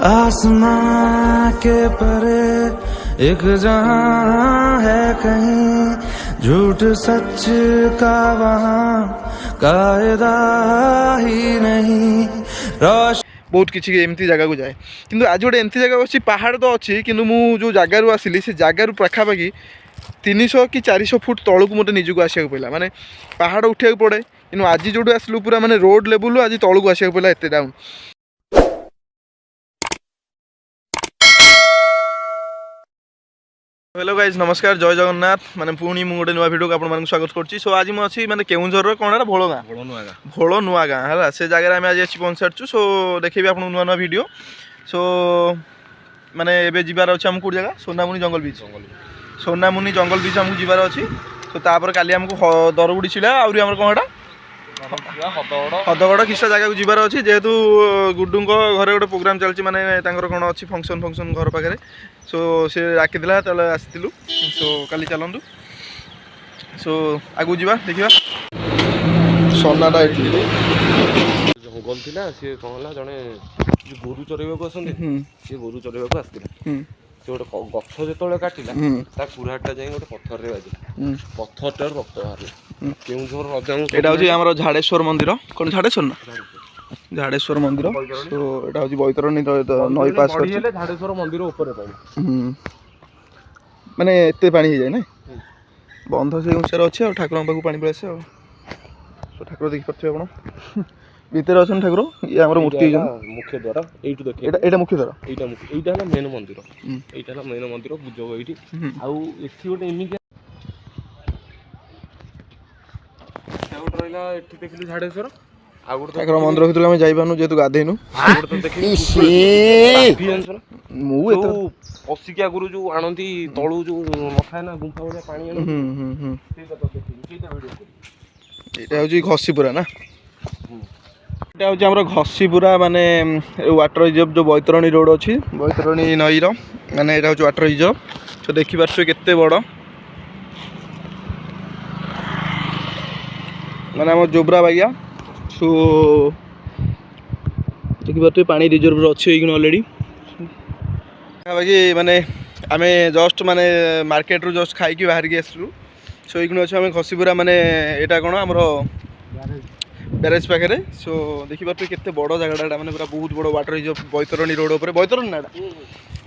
आसमां के परे एक जहां है कहीं, झूठ सच का वहां कायदा ही नहीं। बहुत किसी एमती जगह को जाए किंतु आज गोटे एमती जगह अच्छी पहाड़ तो अच्छी किंतु मु जो जगार आसिली से जगार पाखापाखि 300 कि 400 फुट तलू को मत निजक आसा पड़ा माने पहाड़ उठा पड़े कि आज जो आसलु पूरा माने रोड लेवल आज तलू आसा पड़ा एत डाउन। हेलो गाइज नमस्कार जय जगन्नाथ माने पुणी मु गोटे नुआ वीडियो को आपन स्वागत करछि। सो आज मु अछि माने केउंझर कोन भोलो नुआ गाँ है से जगह आम आज आसी पहुँच सारी। सो देखेबी आप नुआ नुआ वीडियो। सो माने एबे जिबार अछि हम कोड जगह सोनामुनी जंगल बीच हमको जिबार अछि। तो तापर काली हमको दरगुडी छिला आउरी हमर कोनटा हदगड़ किसा जगह को जिबार अछि जेहेतु गुड्डू घरे गोटे प्रोग्राम चलछि माने तांकर कोन अछि फंक्शन घर पाखरे। सो से राखिदिला ताले आसितिलु। सो काली चलंदु। सो आगु जिबा देखिबा सोनाटा एठी जंगल थिला से कहला जने गोरु चरेबा को असंदे से गोरु चरेबा को आस्तिला से गोटे गछ जेतले काटिला ता कुराटा जाई गोटे पत्थर रे बाजिला पत्थरटार रक्त बाहरला केउझर रजांग एटा होची हमर झाडेश्वर मंदिर कोन झाडेश्वर ना झाडेश्वर मंदिर। तो एटा होची बैतरणी नई पास पड़ी हेले झाडेश्वर मंदिर ऊपर पानी माने एते पानी हे जाय ना बंध से ऊंचार अछि और ठाकुर पाखु पानी पळेसे और तो ठाकुर देखि परथे आपण भीतर अछन ठाकुर ये हमर मूर्ति मुख्य द्वार एइटु देखे एटा मुख्य द्वार एइटा हला मेन मंदिर एइटा हला मेन मंदिर बुझो एइटी आउ एठी गोटे एमिका ठाकुर रहिला एठी देखिलु झाडेश्वर आ गोटे ठाकुर मंदिर भितर हम जाई पानु जेतु गाधेनु गोटे तो देखि मु एतो पसिकिया गुरु जो आनंदी तळु जो मथाय ना गुंफा भलिया पानी आनु सेटा तो देखि सेटा वीडियो करी एटा होची घसीपुरा ना एटा होची हमर घसीपुरा माने वाटर रिजर्व जो बैतरणी रोड अछि बैतरणी नई रो माने एटा होची वाटर रिजर्व। तो देखि पारछो केते बड़ माने हम जोब्रा बागिया। सो देखि पारछो पानी रिजर्व रो अछि इगन ऑलरेडी बाकी माने आमे जस्ट माने मार्केट रो जस्ट खाई की बाहर के आसलु। सो इगन अछि हम घसीपुरा माने एटा कोन हमर ब्यारेज पाखे। सो देखि पारछो केते बड़ जगहटा माने पूरा बहुत बड़ वाटर रिजर्व बैतरणी रोड ऊपर बैतरणी नाडा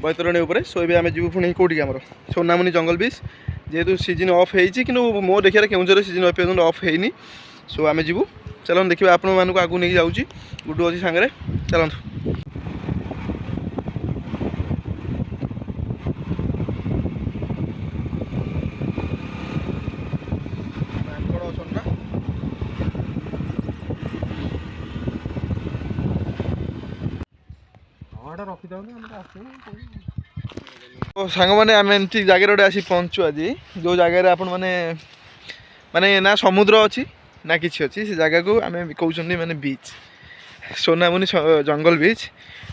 बैतरणी ऊपर। सो एबे आमे जीवु पुणी कोठी हमर सोनामुनी जंगल बीच जेहेतु सीजन ऑफ हेछि किनु मो देखिया केउंझर सीजन ऑफ हेइनी। सो आमे जीवु चलन देखिबा आपन मानको आगु नै जाउची गुड्डू अछि संगरे चलंतु। सांग मैंने आम एमती जगह गोटे आसी पहुँचु आज जो जगह आपण मैंने माने ना समुद्र अच्छी ना किसी अच्छी से जगह को आम कहते माने बीच सोनामुनी जंगल बीच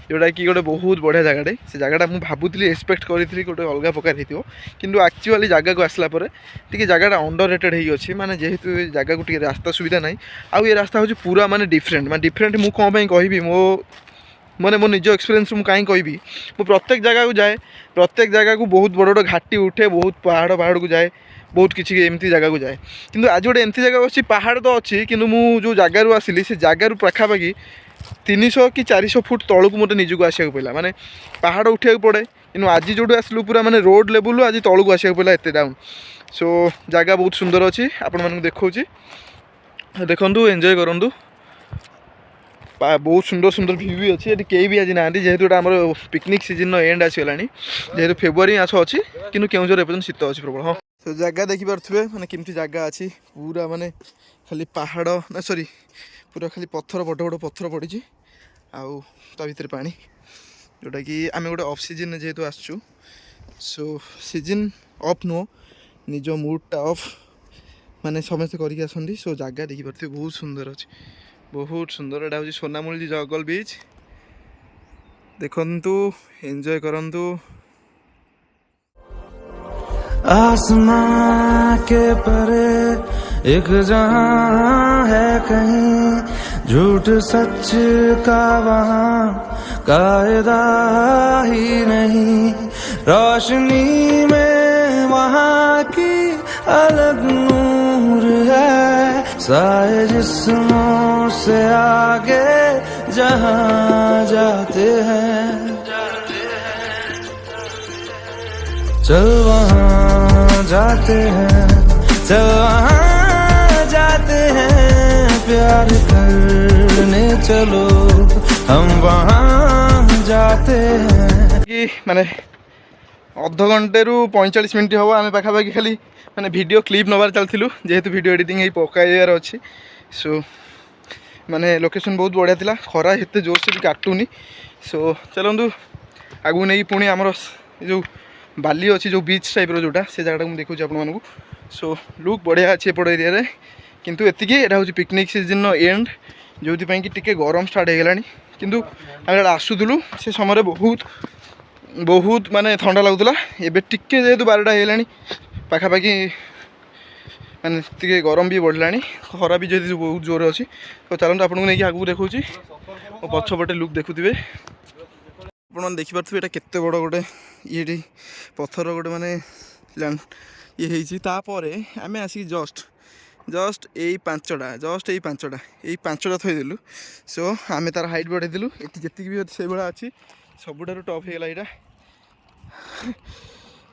जोटा कि गोटे बहुत बढ़िया जगह से जगहटा मुझे भावुली एक्सपेक्ट करी गोटे अलग प्रकार हो कि एक्चुअली जगह को आसला टी जगहटा अंडर रेटेड हो माने जेहेतु जगह को रास्ता सुविधा ना आउ ये रास्ता हूँ पूरा माने डिफरेंट माने डिफरेंट मुझे कौन कहि मो मैंने मो निज एक्सपीरियंस मुझे कहीं कहबी मो प्रत्येक जगह को जाए प्रत्येक जगह को बहुत बड़ बड़ घाटी उठे बहुत पहाड़ को जाए बहुत किसी एमती जगह को जाए किंतु आज गोटे एमती जगह अच्छी पहाड़ तो अच्छी किंतु मु जो जगार आसिली से जगार पाखापाखि 300 कि 400 फुट तलू को मत निजक आसा पड़ा माने पहाड़ उठा पड़े कि आज जो आसलु पूरा माने रोड लेवल आज तलू को आसा पड़ा एत डाउन। सो जगह बहुत सुंदर अच्छी आपण मानक देखा देखु एंजॉय करूँ बहुत सुंदर सुंदर व्यू भी अच्छी ये कई भी आज ना जेहेतु आम पिकनिक सीजन एंड आसगला जेहेतु फेब्रुआरी मास अच्छी कि केउझर एपर्तन शीत अच्छी प्रबल। हाँ तो जगह देखिपे मैंने केमती जगह अच्छी पूरा माने खाली पहाड़ ना सॉरी पूरा खाली पत्थर बड़ बड़ पत्थर पड़ी आउ ता भीतर पानी जोटा कि आम गोटे ऑफ सीजन जेहेतु आसचु। सो सीजन ऑफ नुह निज मूडटा ऑफ माने समस्ते करके आसती। सो जगह देखिपे बहुत सुंदर अच्छी बहुत सुंदर एटा हूँ सोनामुनी जंगल बीच देखंतु एंजॉय करंतु। आसमां के परे एक जहां है कहीं झूठ सच का वहाँ कायदा ही नहीं, रोशनी में वहाँ की अलग नूर है, साए जिस्मों से आगे जहाँ जाते हैं, चल वहाँ जाते हैं, चल वहाँ जाते हैं, प्यार करने चलो हम वहाँ जाते हैं। कि माने अध घंटे रु 45 मिनट हम आम पाखापाखि खाली माने वीडियो क्लिप नबार चलूँ जेहेतु वीडियो एडिटिंग पकाइबार अच्छी। सो माने लोकेशन बहुत बढ़िया थिला, खरा एत जोर से भी काटुनी। सो चलतु आगू नहीं पुणी आमर जो बाली अच्छी जो बीच टाइप जोटा से जगह मुझे देखा आपको। सो लुक बढ़िया अच्छे एपट एरिया किंतु एतिकी एटा हूँ पिकनिक सीजन एंड जो कि टिके गरम स्टार्ट हो गलानी किंतु आम आसुलु से समय बहुत बहुत माने ठंडा लगुला। एबे टिके जेहेतु 12टा होगा पाखापाखि माने टिके गरम भी बढ़लानी, खरा भी जेहेतु बहुत जोर अच्छी। तो चलते आपको नहीं आगू देखा पछपटे लुक देखुवे आप देखिपे ये केते बड़ गोटे ये पत्थर गोटे माने ये आम आसिक जस्ट यही पांचटा थोदेलु। सो आम तार हाइट बढ़ेदेलु ये जी भी से भाया अच्छी सबुठ टप होगा यहाँ।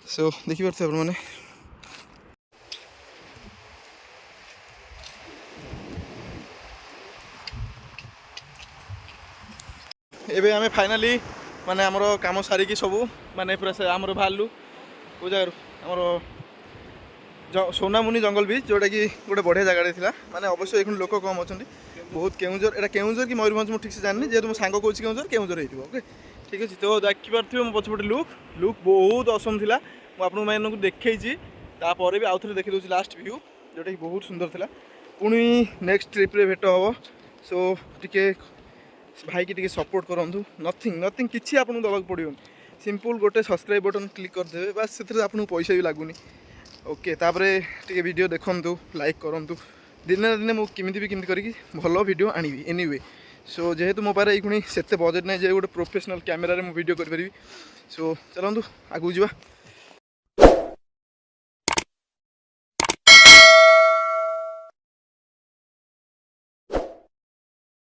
सो देखिपे मैंने एबे आमे फाइनाली माने आमर काम सारिकी सबू माने पूरा से आमर बाहरलु को जगार आमर सोनामुनि जंगल बीच जोटा कि गोटे बढ़िया जगह था। माने अवश्य ये लोक कम अच्छा बहुत केउझर एटा केउझर कि मयूरभंज मुझे ठीक से जानी जेहतु मो सांग कौन केउझर हो ओके ठीक अच्छे। तो देखिपे मो पछपटे लुक बहुत असम था मुझे देखी तापर भी आउ थे देखी दूसरी लास्ट व्यू जोटा कि बहुत सुंदर था। पुणी नेक्स्ट ट्रिप रे भेट हम। सो टिके भाई की टिके सपोर्ट करूँ नथिंग किसी आपको दवाक पड़ो सिंपल गोटे सब्सक्राइब बटन क्लिक करदे बस से आपको पैसा भी लगुनि ओके। तापरे टिके वीडियो देखंतु लाइक करंतु दिने दिने मु किमिति भी किमिति करी भल वीडियो आनिबी एनीवे। सो जेहेतु मो पारे एखुणी सेते बजेट नहीं जे गोटे प्रोफेशनल कैमेरा रे मु वीडियो करि परिबी। सो चलंतु आगु जीवा।